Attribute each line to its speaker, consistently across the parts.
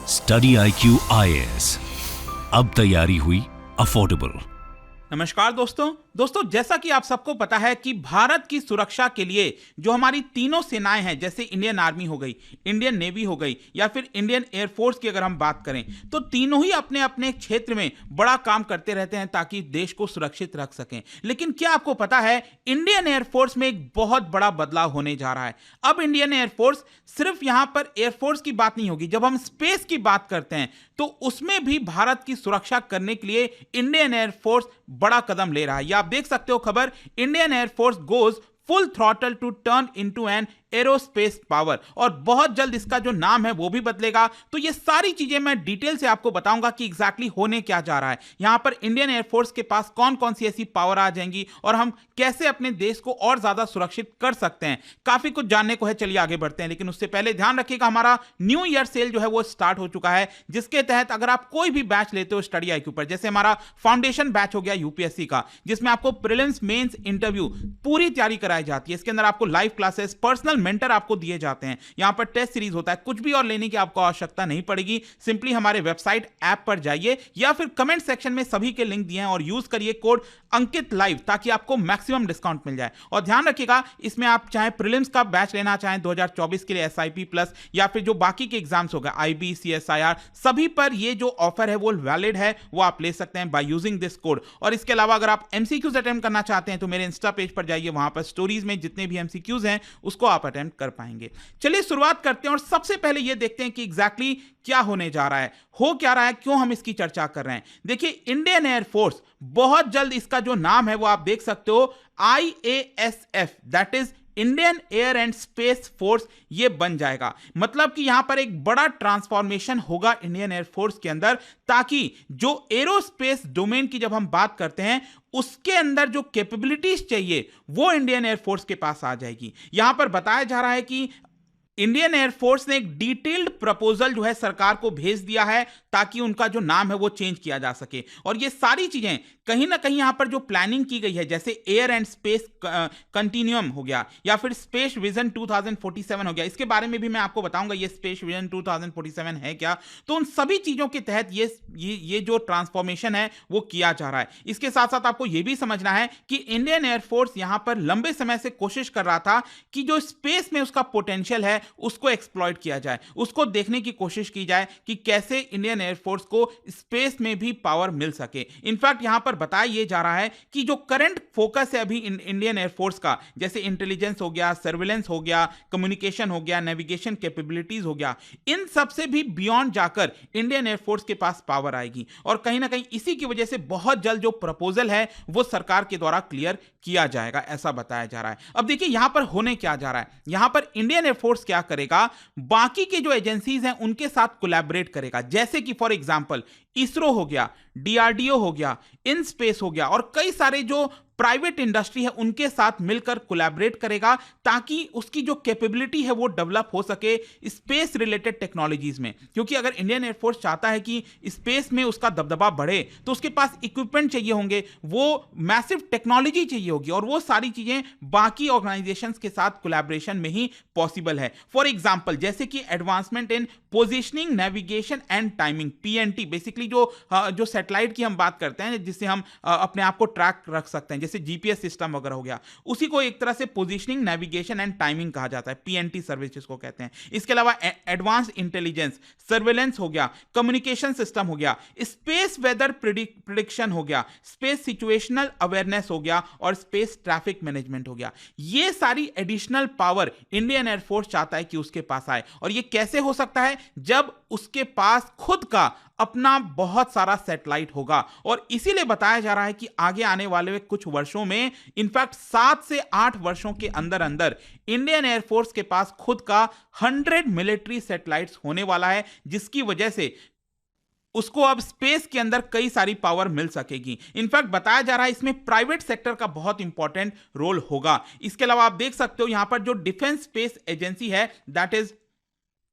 Speaker 1: Study IQ IAS, अब तैयारी हुई अफोर्डेबल।
Speaker 2: नमस्कार दोस्तों, जैसा कि आप सबको पता है कि भारत की सुरक्षा के लिए जो हमारी तीनों सेनाएं हैं, जैसे इंडियन आर्मी हो गई, इंडियन नेवी हो गई या फिर इंडियन एयरफोर्स की अगर हम बात करें, तो तीनों ही अपने अपने क्षेत्र में बड़ा काम करते रहते हैं ताकि देश को सुरक्षित रख सकें। लेकिन क्या आपको पता है, इंडियन एयरफोर्स में एक बहुत बड़ा बदलाव होने जा रहा है। अब इंडियन एयरफोर्स सिर्फ यहां पर एयरफोर्स की बात नहीं होगी। जब हम स्पेस की बात करते हैं तो उसमें भी भारत की सुरक्षा करने के लिए इंडियन एयरफोर्स बड़ा कदम ले रहा है। या आप देख सकते हो खबर, Indian air force goes full throttle to turn into an aerospace power, और बहुत जल्द इसका जो नाम है वो भी बदलेगा। तो ये सारी चीजें मैं डिटेल से आपको बताऊंगा कि एग्जैक्टली होने क्या जा रहा है। यहां पर इंडियन एयरफोर्स के पास कौन कौन सी ऐसी पावर आ जाएंगी और हम कैसे अपने देश को और ज्यादा सुरक्षित कर सकते हैं। काफी कुछ जानने को है, चलिए आगे बढ़ते हैं। लेकिन उससे पहले ध्यान रखिएगा, हमारा न्यू ईयर सेल जो है वो स्टार्ट हो चुका है, जिसके तहत अगर आप कोई भी बैच लेते हो स्टडी IQ पर, जैसे हमारा फाउंडेशन बैच हो गया यूपीएससी का, जिसमें आपको प्रीलिम्स, मेंस, इंटरव्यू पूरी तैयारी कराई जाती है। इसके अंदर आपको लाइव क्लासेस, पर्सनल मेंटर आपको दिए जाते हैं। यहां पर टेस्ट सीरीज होता है। कुछ भी और लेने की आपको आवश्यकता नहीं पड़ेगी। सिंपली हमारे वेबसाइट ऐप पर जाइए या फिर कमेंट सेक्शन में सभी के लिंक दिए हैं और यूज करिए कोड अंकित लाइव, ताकि आपको मैक्सिमम डिस्काउंट मिल जाए। और ध्यान रखिएगा, इसमें आप चाहे प्रीलिम्स का बैच लेना चाहें 2024 के लिए SIP प्लस, या फिर जो बाकी के एग्जाम्स होगा IB, CSIR, सभी पर ये जो ऑफर है वो वैलिड है, वो आप ले सकते हैं बाय यूजिंग दिस कोड। और इसके अलावा अगर आप MCQs अटेम्प्ट करना चाहते हैं तो मेरे इंस्टा पेज पर जाइए, वहां पर स्टोरीज में जितने भी MCQs हैं उसको आप अटेम्प्ट कर पाएंगे। चलिए शुरुआत करते हैं और सबसे पहले ये देखते हैं कि एग्जैक्टली क्या होने जा रहा है, हो क्या रहा है, क्यों हम इसकी चर्चा कर रहे हैं। देखिए, इंडियन एयरफोर्स बहुत जल्द, इसका जो नाम है वो आप देख सकते हो, IASF, that is Indian air and space force, ये बन जाएगा। मतलब कि यहां पर एक बड़ा ट्रांसफॉर्मेशन होगा इंडियन एयरफोर्स के अंदर, ताकि जो एरोस्पेस डोमेन की जब हम बात करते हैं उसके अंदर जो कैपेबिलिटीज चाहिए वो इंडियन एयरफोर्स के पास आ जाएगी। यहां पर बताया जा रहा है कि इंडियन एयरफोर्स ने एक डिटेल्ड प्रपोजल जो है सरकार को भेज दिया है, ताकि उनका जो नाम है वो चेंज किया जा सके। और ये सारी चीजें कहीं ना कहीं यहां पर जो प्लानिंग की गई है, जैसे एयर एंड स्पेस कंटिन्यूम हो गया या फिर स्पेस विजन 2047 हो गया, इसके बारे में भी मैं आपको बताऊंगा ये स्पेस विजन 2047 है क्या। तो उन सभी चीजों के तहत ये जो ट्रांसफॉर्मेशन है वो किया जा रहा है। इसके साथ साथ आपको यह भी समझना है कि इंडियन एयरफोर्स यहां पर लंबे समय से कोशिश कर रहा था कि जो स्पेस में उसका पोटेंशियल है उसको एक्सप्लॉइट किया जाए, उसको देखने की कोशिश की जाए कि कैसे इंडियन एयरफोर्स को स्पेस में भी पावर मिल सके। इनफैक्ट यहां पर बताया यह जा रहा है कि जो करंट फोकस है अभी इंडियन एयरफोर्स का, जैसे इंटेलिजेंस हो गया, सर्विलेंस हो गया, कम्युनिकेशन हो गया, नेविगेशन कैपेबिलिटीज हो गया, इन सब से भी बियॉन्ड जाकर इंडियन एयरफोर्स के पास पावर आएगी। और कहीं ना कहीं इसी की वजह से बहुत जल्द जो प्रपोजल है वो सरकार के द्वारा क्लियर किया जाएगा, ऐसा बताया जा रहा है। अब देखिए यहां पर होने क्या जा रहा है, यहां पर इंडियन एयरफोर्स क्या करेगा, बाकी के जो एजेंसीज हैं उनके साथ कोलैबोरेट करेगा। जैसे कि फॉर एग्जांपल इसरो हो गया, DRDO हो गया, इन स्पेस हो गया, और कई सारे जो प्राइवेट इंडस्ट्री है उनके साथ मिलकर कोलैबोरेट करेगा, ताकि उसकी जो कैपेबिलिटी है वो डेवलप हो सके स्पेस रिलेटेड टेक्नोलॉजीज में। क्योंकि अगर इंडियन एयरफोर्स चाहता है कि स्पेस में उसका दबदबा बढ़े तो उसके पास इक्विपमेंट चाहिए होंगे, वो मैसिव टेक्नोलॉजी चाहिए होगी, और वो सारी चीजें बाकी ऑर्गेनाइजेशंस के साथ कोलैबोरेशन में ही पॉसिबल है। फॉर एग्जांपल जैसे कि advancement in positioning, navigation and timing, PNT, basically जो सैटेलाइट की हम बात करते हैं जिससे हम अपने आप को ट्रैक रख सकते हैं, जैसे GPS सिस्टम वगैरह हो गया, उसी को एक तरह से पोजीशनिंग, नेविगेशन एंड टाइमिंग कहा जाता है, PNT सर्विसेज को कहते हैं। इसके अलावा एडवांस इंटेलिजेंस, सर्वेलेंस हो गया, कम्युनिकेशन सिस्टम हो गया, स्पेस वेदर प्रिडिक्शन हो गया, स्पेस सिचुएशनल अवेयरनेस हो गया, और स्पेस ट्रैफिक मैनेजमेंट हो गया। ये सारी एडिशनल पावर इंडियन एयरफोर्स चाहता है कि उसके पास आए। और ये कैसे हो सकता है, जब उसके पास खुद का अपना बहुत सारा सैटेलाइट होगा। और इसीलिए बताया जा रहा है कि आगे आने वाले कुछ वर्षों में, इनफैक्ट 7 से 8 वर्षों के अंदर अंदर इंडियन एयरफोर्स के पास खुद का 100 मिलिट्री सैटेलाइट्स होने वाला है, जिसकी वजह से उसको अब स्पेस के अंदर कई सारी पावर मिल सकेगी। इनफैक्ट बताया जा रहा है इसमें प्राइवेट सेक्टर का बहुत इंपॉर्टेंट रोल होगा। इसके अलावा आप देख सकते हो यहां पर जो डिफेंस स्पेस एजेंसी है, दैट इज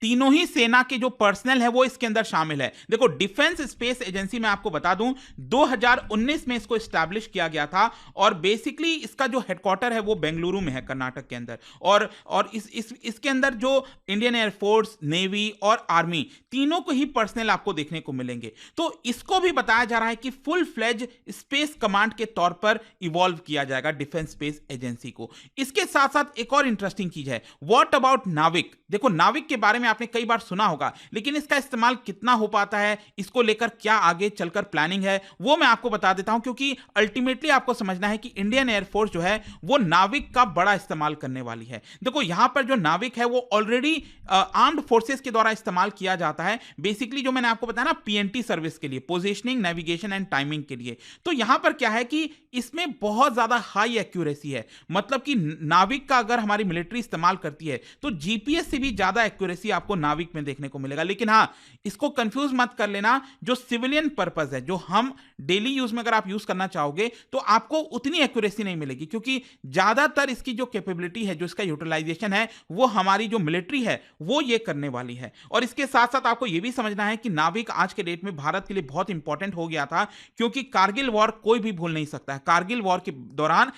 Speaker 2: तीनों ही सेना के जो पर्सनल है वो इसके अंदर शामिल है। देखो, डिफेंस स्पेस एजेंसी मैं आपको बता दूं 2019 में इसको एस्टैब्लिश किया गया था और बेसिकली इसका जो हेडक्वार्टर है वो बेंगलुरु में है, कर्नाटक के अंदर। और इसके अंदर जो इंडियन एयरफोर्स, नेवी और आर्मी तीनों को ही पर्सनल आपको देखने को मिलेंगे। तो इसको भी बताया जा रहा है कि फुल फ्लेज स्पेस कमांड के तौर पर इवॉल्व किया जाएगा डिफेंस स्पेस एजेंसी को। इसके साथ साथ एक और इंटरेस्टिंग चीज है, व्हाट अबाउट नाविक। देखो, नाविक के बारे में आपने कई बार सुना होगा, लेकिन इसका इस्तेमाल कितना हो पाता है, इसको लेकर क्या आगे चलकर प्लानिंग है, वो मैं आपको बता देता हूं, क्योंकि अल्टीमेटली आपको समझना है कि इंडियन एयरफोर्स जो है वो नाविक का बड़ा इस्तेमाल करने वाली है। देखो, यहां पर जो नाविक है वो ऑलरेडी आर्म्ड फोर्सेस के द्वारा इस्तेमाल किया जाता है, बेसिकली जो मैंने आपको बताया ना, पीएनटी सर्विस के लिए, पोजीशनिंग, नेविगेशन एंड टाइमिंग के लिए। तो यहां पर क्या है कि इसमें बहुत ज्यादा हाई एक्यूरेसी है, मतलब कि नाविक का अगर हमारी मिलिट्री इस्तेमाल करती है तो जीपीएस से भी ज्यादा एक्यूरेसी आपको नाविक में देखने को मिलेगा। लेकिन हां, इसको कंफ्यूज मत कर लेना, जो सिविलियन पर्पस है, जो हम डेली यूज में अगर आप यूज करना चाहोगे तो आपको उतनी एक्यूरेसी नहीं मिलेगी, क्योंकि ज्यादातर इसकी जो कैपेबिलिटी है, जो इसका यूटिलाइजेशन है, वो हमारी जो मिलिट्री है वो ये करने वाली है। और इसके साथ साथ आपको ये भी समझना है कि नाविक आज के डेट में भारत के लिए बहुत इंपॉर्टेंट हो गया था, क्योंकि कारगिल वॉर कोई भी भूल नहीं सकता है। कारगिल वॉर के दौरान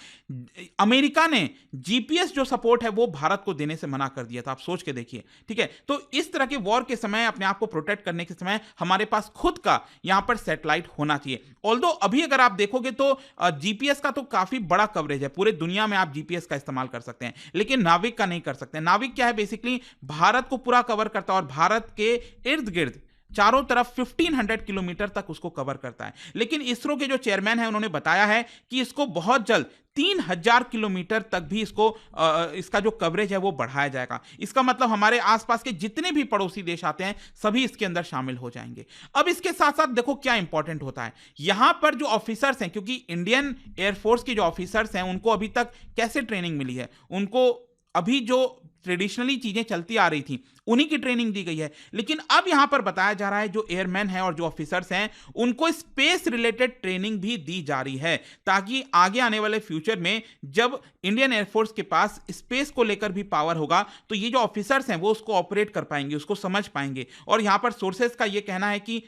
Speaker 2: अमेरिका ने जीपीएस जो सपोर्ट है वो भारत को देने से मना कर दिया था, आप सोच के देखिए, ठीक है। तो इस तरह के वॉर के समय, अपने आप को प्रोटेक्ट करने के समय, हमारे पास खुद का यहां पर सैटेलाइट होना चाहिए। ऑल्दो अभी अगर आप देखोगे तो जीपीएस का तो काफी बड़ा कवरेज है, पूरे दुनिया में आप जीपीएस का इस्तेमाल कर सकते हैं, लेकिन नाविक का नहीं कर सकते। नाविक क्या है, बेसिकली भारत को पूरा कवर करता है और भारत के इर्द गिर्द चारों तरफ 1500 किलोमीटर तक उसको कवर करता है। लेकिन इसरो के जो चेयरमैन हैं उन्होंने बताया है कि इसको बहुत जल्द 3000 किलोमीटर तक भी इसका जो कवरेज है वो बढ़ाया जाएगा। इसका मतलब हमारे आसपास के जितने भी पड़ोसी देश आते हैं सभी इसके अंदर शामिल हो जाएंगे। अब इसके साथ साथ देखो क्या इंपॉर्टेंट होता है, यहां पर जो ऑफिसर्स हैं, क्योंकि इंडियन एयरफोर्स के जो ऑफिसर्स हैं उनको अभी तक कैसे ट्रेनिंग मिली है, उनको अभी जो ट्रेडिशनली चीजें चलती आ रही थी उन्हीं की ट्रेनिंग दी गई है। लेकिन अब यहां पर बताया जा रहा है जो एयरमैन है और जो ऑफिसर्स हैं उनको स्पेस रिलेटेड ट्रेनिंग भी दी जा रही है, ताकि आगे आने वाले फ्यूचर में जब इंडियन एयरफोर्स के पास स्पेस को लेकर भी पावर होगा तो ये जो ऑफिसर्स हैं वो उसको ऑपरेट कर पाएंगे, उसको समझ पाएंगे। और यहां पर सोर्सेस का ये कहना है कि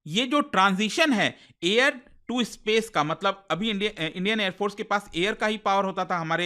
Speaker 2: ये जो ट्रांजिशन है एयर टू स्पेस का, मतलब अभी इंडियन एयरफोर्स के पास एयर का ही पावर होता था, हमारे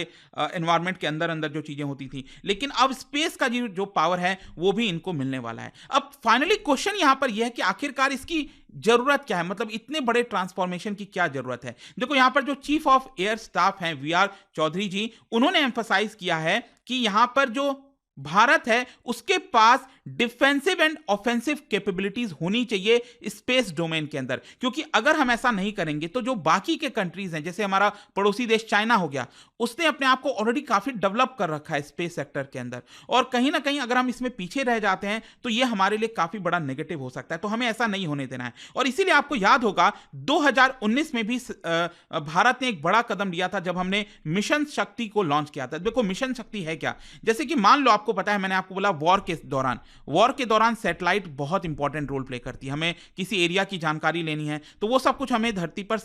Speaker 2: एनवायरनमेंट के अंदर अंदर जो चीजें होती थी, लेकिन अब स्पेस का जो पावर है वो भी इनको मिलने वाला है। अब फाइनली क्वेश्चन यहां पर यह है कि आखिरकार इसकी जरूरत क्या है, मतलब इतने बड़े ट्रांसफॉर्मेशन की क्या जरूरत है। देखो, यहां पर जो चीफ ऑफ एयर स्टाफ हैं वीआर चौधरी जी, उन्होंने एम्फसाइज किया है कि यहां पर जो भारत है उसके पास डिफेंसिव एंड ऑफेंसिव कैपेबिलिटीज होनी चाहिए स्पेस डोमेन के अंदर, क्योंकि अगर हम ऐसा नहीं करेंगे तो जो बाकी के कंट्रीज हैं, जैसे हमारा पड़ोसी देश चाइना हो गया, उसने अपने आप को ऑलरेडी काफी डेवलप कर रखा है स्पेस सेक्टर के अंदर, और कहीं ना कहीं अगर हम इसमें पीछे रह जाते हैं तो यह हमारे लिए काफी बड़ा नेगेटिव हो सकता है। तो हमें ऐसा नहीं होने देना है। और इसीलिए आपको याद होगा 2019 में भी भारत ने एक बड़ा कदम लिया था जब हमने मिशन शक्ति को लॉन्च किया था। देखो, मिशन शक्ति है क्या, जैसे कि मान लो आपको पता है, मैंने आपको बोला वॉर के दौरान सैटेलाइट बहुत इंपॉर्टेंट रोल प्ले करती है। हमें किसी एरिया की जानकारी लेनी है तो वो सब कुछ हमें धरती पर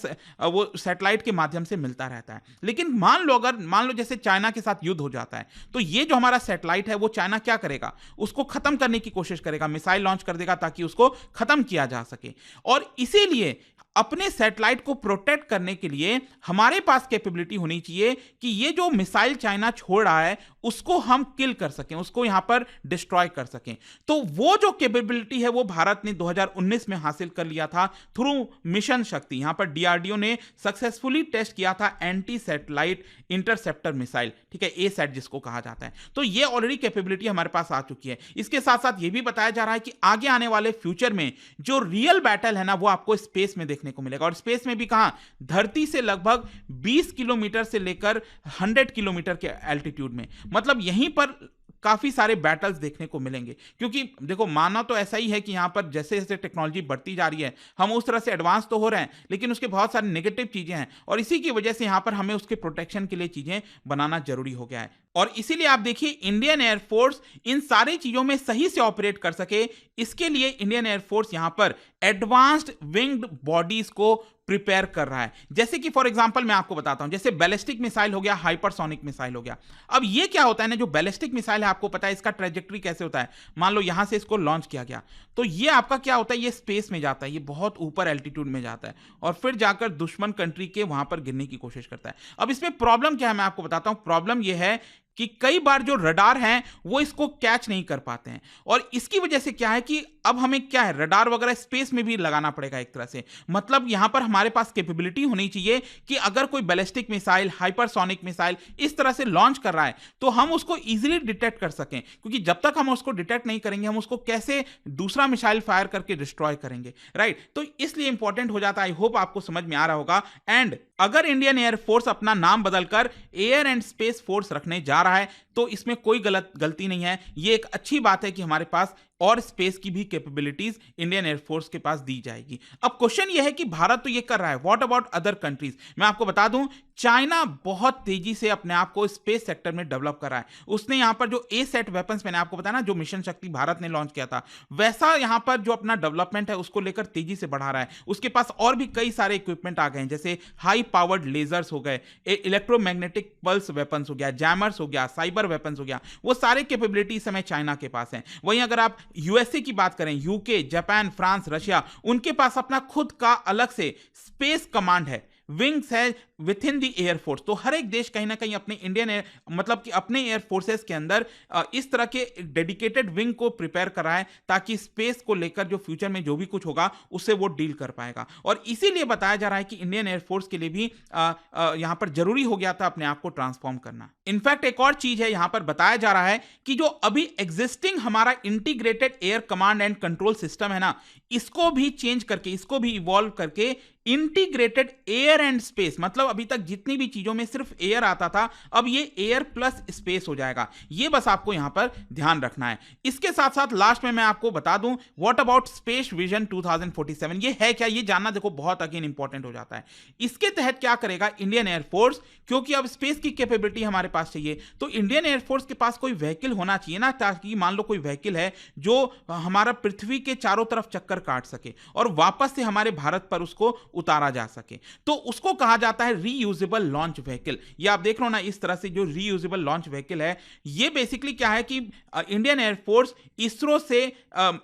Speaker 2: वो सैटेलाइट के माध्यम से मिलता रहता है। लेकिन मान लो जैसे चाइना के साथ युद्ध हो जाता है तो ये जो हमारा सैटेलाइट है वो चाइना क्या करेगा, उसको खत्म करने की कोशिश करेगा, मिसाइल लॉन्च कर देगा ताकि उसको खत्म किया जा सके। और इसीलिए अपने सैटेलाइट को प्रोटेक्ट करने के लिए हमारे पास कैपेबिलिटी होनी चाहिए कि ये जो मिसाइल चाइना छोड़ रहा है उसको हम किल कर सकें, उसको यहां पर डिस्ट्रॉय कर सकें। तो वो जो कैपेबिलिटी है वो भारत ने 2019 में हासिल कर लिया था थ्रू मिशन शक्ति। यहां पर डीआरडीओ ने सक्सेसफुली टेस्ट किया था एंटी सैटेलाइट इंटरसेप्टर मिसाइल, ठीक है, ए सैट जिसको कहा जाता है। तो ये ऑलरेडी कैपेबिलिटी हमारे पास आ चुकी है। इसके साथ साथ ये भी बताया जा रहा है कि आगे आने वाले फ्यूचर में जो रियल बैटल है ना वो आपको स्पेस में देखने को मिलेगा। और स्पेस में भी कहां, धरती से लगभग 20 किलोमीटर से लेकर 100 किलोमीटर के एल्टीट्यूड में, मतलब यहीं पर काफी सारे बैटल्स देखने को मिलेंगे। क्योंकि देखो, माना तो ऐसा ही है कि यहां पर जैसे जैसे टेक्नोलॉजी बढ़ती जा रही है हम उस तरह से एडवांस तो हो रहे हैं, लेकिन उसके बहुत सारी नेगेटिव चीजें हैं और इसी की वजह से यहां पर हमें उसके प्रोटेक्शन के लिए चीजें बनाना जरूरी हो गया है। और इसीलिए आप देखिए इंडियन एयरफोर्स इन सारी चीजों में सही से ऑपरेट कर सके, इसके लिए इंडियन एयरफोर्स यहां पर एडवांस्ड विंग्ड बॉडीज को प्रिपेयर कर रहा है। जैसे कि फॉर एग्जांपल मैं आपको बताता हूं, जैसे बैलिस्टिक मिसाइल हो गया, हाइपरसोनिक मिसाइल हो गया। अब ये क्या होता है ना, जो बैलिस्टिक मिसाइल है आपको पता है इसका ट्रेजेक्टरी कैसे होता है। मान लो यहां से इसको लॉन्च किया गया तो ये आपका क्या होता है, ये स्पेस में जाता है, ये बहुत ऊपर एल्टीट्यूड में जाता है और फिर जाकर दुश्मन कंट्री के वहां पर गिरने की कोशिश करता है। अब इसमें प्रॉब्लम क्या है मैं आपको बताता हूं। प्रॉब्लम ये है कि कई बार जो रडार हैं वो इसको कैच नहीं कर पाते हैं और इसकी वजह से क्या है कि अब हमें क्या है, रडार वगैरह स्पेस में भी लगाना पड़ेगा एक तरह से। मतलब यहां पर हमारे पास कैपेबिलिटी होनी चाहिए कि अगर कोई बैलिस्टिक मिसाइल, हाइपरसोनिक मिसाइल इस तरह से लॉन्च कर रहा है तो हम उसको इजीली डिटेक्ट कर सकें, क्योंकि जब तक हम उसको डिटेक्ट नहीं करेंगे हम उसको कैसे दूसरा मिसाइल फायर करके डिस्ट्रॉय करेंगे, राइट। तो इसलिए इंपॉर्टेंट हो जाता है। आई होप आपको समझ में आ रहा होगा। एंड अगर इंडियन एयरफोर्स अपना नाम बदलकर एयर एंड स्पेस फोर्स रखने जा रहा है तो इसमें कोई गलती नहीं है। ये एक अच्छी बात है कि हमारे पास और स्पेस की भी कैपेबिलिटीज इंडियन एयरफोर्स के पास दी जाएगी। अब क्वेश्चन ये है कि भारत तो ये कर रहा है, व्हाट अबाउट अदर कंट्रीज। मैं आपको बता दूं, चाइना बहुत तेजी से अपने आप को स्पेस सेक्टर में डेवलप कर रहा है। उसने यहां पर जो ए-सेट वेपन्स, मैंने आपको बताया ना, जो मिशन शक्ति भारत ने लॉन्च किया था, वैसा यहां पर जो अपना डेवलपमेंट है उसको लेकर तेजी से बढ़ा रहा है। उसके पास और भी कई सारे इक्विपमेंट आ गए हैं, जैसे हाई पावर्ड लेजर्स हो गए, इलेक्ट्रोमैग्नेटिक पल्स वेपन्स हो गया, जैमर्स हो गया, साइबर वेपन्स हो गया। वो सारे कैपेबिलिटी इस समय चाइना के पास हैं। वहीं अगर आप यूएसए की बात करें, यूके, जापान, फ्रांस, रशिया, उनके पास अपना खुद का अलग से स्पेस कमांड है, विंग्स है विथ इन दी एयरफोर्स। तो हर एक देश कहीं ना कहीं अपने इंडियन मतलब कि अपने एयरफोर्सेस के अंदर इस तरह के डेडिकेटेड विंग को प्रिपेयर कर रहा है ताकि स्पेस को लेकर जो फ्यूचर में जो भी कुछ होगा उससे वो डील कर पाएगा। और इसीलिए बताया जा रहा है कि इंडियन एयरफोर्स के लिए भी यहां पर जरूरी हो गया था अपने आप को ट्रांसफॉर्म करना। इनफैक्ट एक और चीज है, यहां पर बताया जा रहा है कि जो अभी एग्जिस्टिंग हमारा integrated air command and control system है ना, इसको भी चेंज करके, इसको भी इवॉल्व करके इंटीग्रेटेड एयर एंड स्पेस, मतलब अभी तक जितनी भी चीजों में सिर्फ एयर आता था अब ये एयर प्लस स्पेस हो जाएगा। ये बस आपको यहां पर ध्यान रखना है। इसके साथ साथ लास्ट में मैं आपको बता दूं, व्हाट अबाउट स्पेस विजन 2047, ये है क्या, ये जानना देखो बहुत अगेन इंपॉर्टेंट हो जाता है। इसके तहत क्या करेगा इंडियन एयरफोर्स, क्योंकि अब स्पेस की कैपेबिलिटी हमारे पास चाहिए तो इंडियन एयरफोर्स के पास कोई व्हीकल होना चाहिए ना, ताकि मान लो कोई व्हीकल है जो हमारा पृथ्वी के चारों तरफ चक्कर काट सके और वापस से हमारे भारत पर उसको उतारा जा सके, तो उसको कहा जाता है रीयूजेबल लॉन्च व्हीकल। ये आप देख रहे हो ना, इस तरह से जो रीयूजेबल लॉन्च व्हीकल है, ये बेसिकली क्या है कि इंडियन एयरफोर्स इसरो से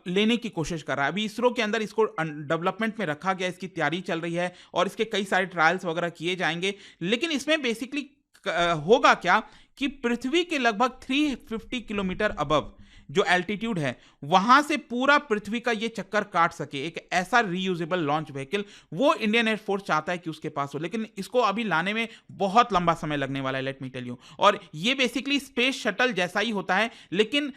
Speaker 2: लेने की कोशिश कर रहा है। अभी इसरो के अंदर इसको डेवलपमेंट में रखा गया, इसकी तैयारी चल रही है और इसके कई सारे ट्रायल्स वगैरह किए जाएंगे। लेकिन इसमें बेसिकली होगा क्या कि पृथ्वी के लगभग 350 किलोमीटर अबव जो एल्टीट्यूड है वहां से पूरा पृथ्वी का ये चक्कर काट सके, एक ऐसा रीयूजेबल लॉन्च व्हीकल वो इंडियन एयरफोर्स चाहता है कि उसके पास हो। लेकिन इसको अभी लाने में बहुत लंबा समय लगने वाला है, लेट मी टेल यू। और ये बेसिकली स्पेस शटल जैसा ही होता है, लेकिन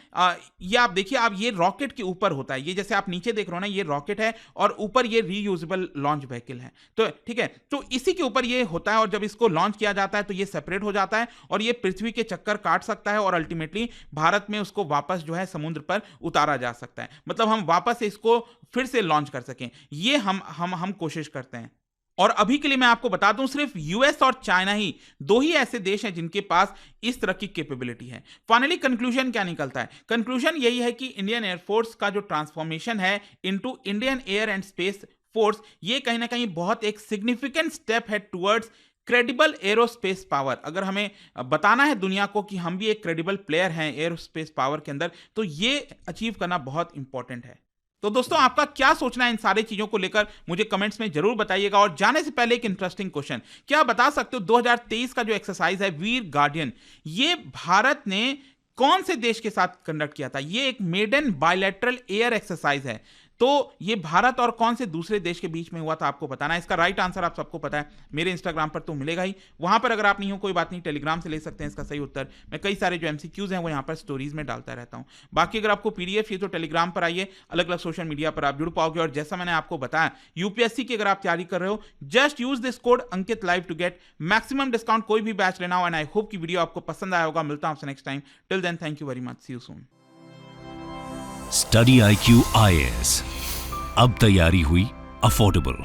Speaker 2: ये आप देखिए, आप ये रॉकेट के ऊपर होता है, ये जैसे आप नीचे देख रहे हो ना, ये रॉकेट है और ऊपर ये रीयूजेबल लॉन्च व्हीकल है। तो ठीक है, तो इसी के ऊपर ये होता है और जब इसको लॉन्च किया जाता है तो ये सेपरेट हो जाता है और ये पृथ्वी के चक्कर काट सकता है और अल्टीमेटली भारत में उसको वापस जो है समुद्र पर उतारा जा सकता है। मतलब हम वापस इसको फिर से लॉन्च कर सकें, ये हम कोशिश करते हैं। और अभी के लिए मैं आपको बता दूं, सिर्फ यूएस और चाइना ही, दो ही ऐसे देश हैं जिनके पास इस तरह की कैपेबिलिटी है। फाइनली कंक्लूजन क्या निकलता है? कंक्लूजन यही है कि इंडियन एयरफोर्स का जो ट्रांसफॉर्मेशन है into Indian air and space force, ये कहीं ना कहीं बहुत एक सिग्निफिकेंट स्टेप है टुवर्ड्स क्रेडिबल एरोस्पेस पावर। अगर हमें बताना है दुनिया को कि हम भी एक क्रेडिबल प्लेयर हैं एरोस्पेस पावर के अंदर, तो ये अचीव करना बहुत इंपॉर्टेंट है। तो दोस्तों, आपका क्या सोचना है इन सारी चीजों को लेकर, मुझे कमेंट्स में जरूर बताइएगा। और जाने से पहले एक इंटरेस्टिंग क्वेश्चन, क्या आप बता सकते हो 2023 का जो एक्सरसाइज है वीर गार्डियन, ये भारत ने कौन से देश के साथ कंडक्ट किया था? ये एक मेडन बायलैटरल एयर एक्सरसाइज है, तो ये भारत और कौन से दूसरे देश के बीच में हुआ था, आपको बताना है। इसका राइट आंसर आप सबको पता है, मेरे इंस्टाग्राम पर तो मिलेगा ही, वहां पर अगर आप नहीं हो कोई बात नहीं, टेलीग्राम से ले सकते हैं इसका सही उत्तर। मैं कई सारे जो एमसीक्यूज हैं वो यहाँ पर स्टोरीज में डालता रहता हूँ। बाकी अगर आपको पीडीएफ चाहिए तो टेलीग्राम पर आइए, अलग अलग सोशल मीडिया पर आप जुड़ पाओगे। और जैसा मैंने आपको बताया, यूपीएससी की अगर आप तैयारी कर रहे हो, just use this code Ankit live to get maximum discount. कोई भी बैच लेना हो, एंड आई होप की वीडियो आपको पसंद आया होगा। मिलता हूं आपसे next time, till then thank you very much, see you soon.
Speaker 1: Study IQ IAS, अब तैयारी हुई अफोर्डेबल।